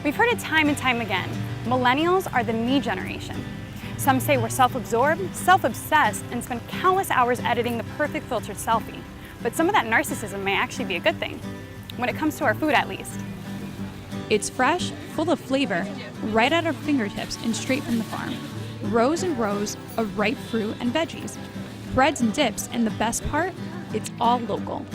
We've heard it time and time again. Millennials are the me generation. Some say we're self-absorbed, self-obsessed, and spend countless hours editing the perfect filtered selfie. But some of that narcissism may actually be a good thing, when it comes to our food at least. It's fresh, full of flavor, right at our fingertips and straight from the farm. Rows and rows of ripe fruit and veggies, breads and dips, and the best part, it's all local.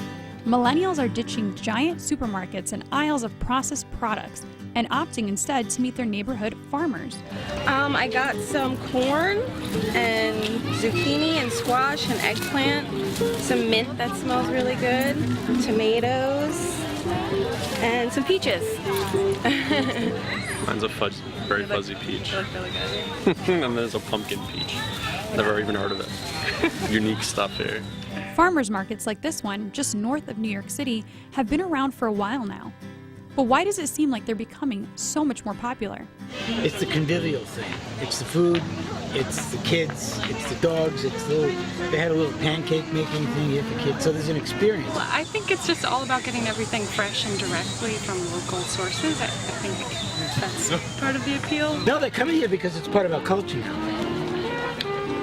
Millennials are ditching giant supermarkets and aisles of processed products and opting instead to meet their neighborhood farmers. I got some corn and zucchini and squash and eggplant, some mint that smells really good, tomatoes, and some peaches. Mine's a very fuzzy peach. They look really good. And there's a pumpkin peach. Never even heard of it. Unique stuff here. Farmers markets like this one, just north of New York City, have been around for a while now. But why does it seem like they're becoming so much more popular? It's the convivial thing. It's the food, it's the kids, it's the dogs, they had a little pancake making thing here for kids, so there's an experience. Well, I think it's just all about getting everything fresh and directly from local sources. I think that's part of the appeal. No, they're coming here because it's part of our culture now.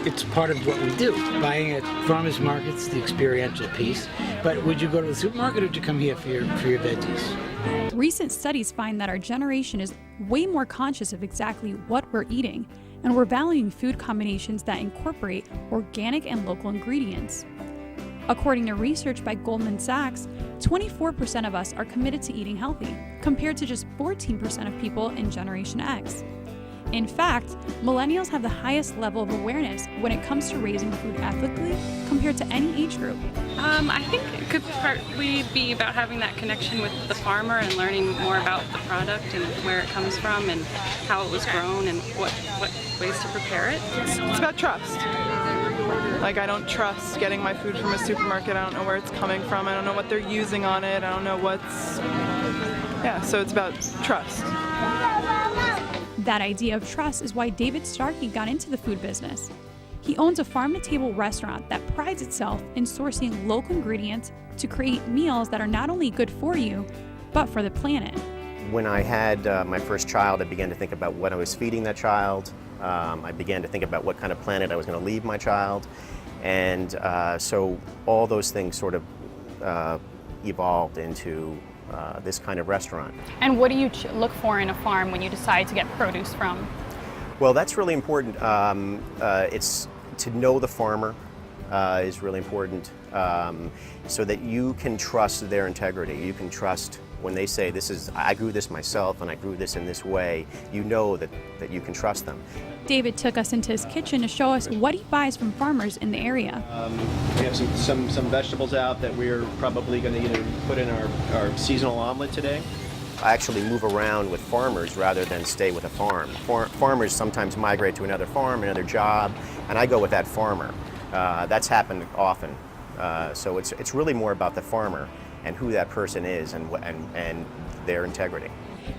It's part of what we do. Buying at farmers markets, the experiential piece. But would you go to the supermarket or would you come here for your veggies? Recent studies find that our generation is way more conscious of exactly what we're eating, and we're valuing food combinations that incorporate organic and local ingredients. According to research by Goldman Sachs, 24% of us are committed to eating healthy, compared to just 14% of people in Generation X. In fact, millennials have the highest level of awareness when it comes to raising food ethically compared to any age group. I think it could partly be about having that connection with the farmer and learning more about the product and where it comes from and how it was grown and what ways to prepare it. It's about trust. Like, I don't trust getting my food from a supermarket. I don't know where it's coming from. I don't know what they're using on it. I don't know so it's about trust. That idea of trust is why David Starkey got into the food business. He owns a farm-to-table restaurant that prides itself in sourcing local ingredients to create meals that are not only good for you, but for the planet. When I had my first child, I began to think about what I was feeding that child. I began to think about what kind of planet I was going to leave my child. And so all those things sort of evolved into this kind of restaurant. And what do you look for in a farm when you decide to get produce from? Well, that's really important. It's to know the farmer is really important, so that you can trust their integrity. You can trust when they say, I grew this myself and I grew this in this way, you know that you can trust them. David took us into his kitchen to show us what he buys from farmers in the area. We have some vegetables out that we're probably going to either put in our seasonal omelet today. I actually move around with farmers rather than stay with a farm. Farmers sometimes migrate to another farm, another job, and I go with that farmer. That's happened often. So it's really more about the farmer and who that person is and their integrity.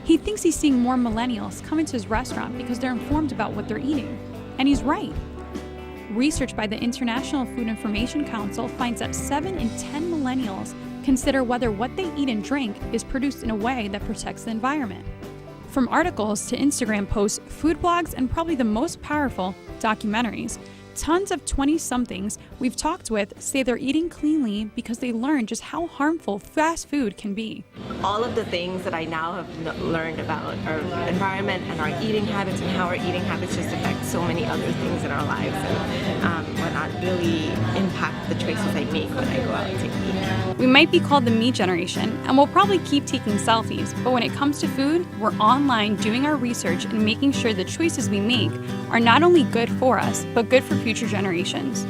He thinks he's seeing more millennials come into his restaurant because they're informed about what they're eating. And he's right. Research by the International Food Information Council finds that 7 in 10 millennials consider whether what they eat and drink is produced in a way that protects the environment. From articles to Instagram posts, food blogs, and probably the most powerful, documentaries, tons of 20-somethings we've talked with say they're eating cleanly because they learned just how harmful fast food can be. All of the things that I now have learned about our environment and our eating habits and how our eating habits just affect so many other things in our lives and whatnot really impact the choices I make when I go out to eat. We might be called the me generation, and we'll probably keep taking selfies, but when it comes to food, we're online doing our research and making sure the choices we make are not only good for us, but good for future generations.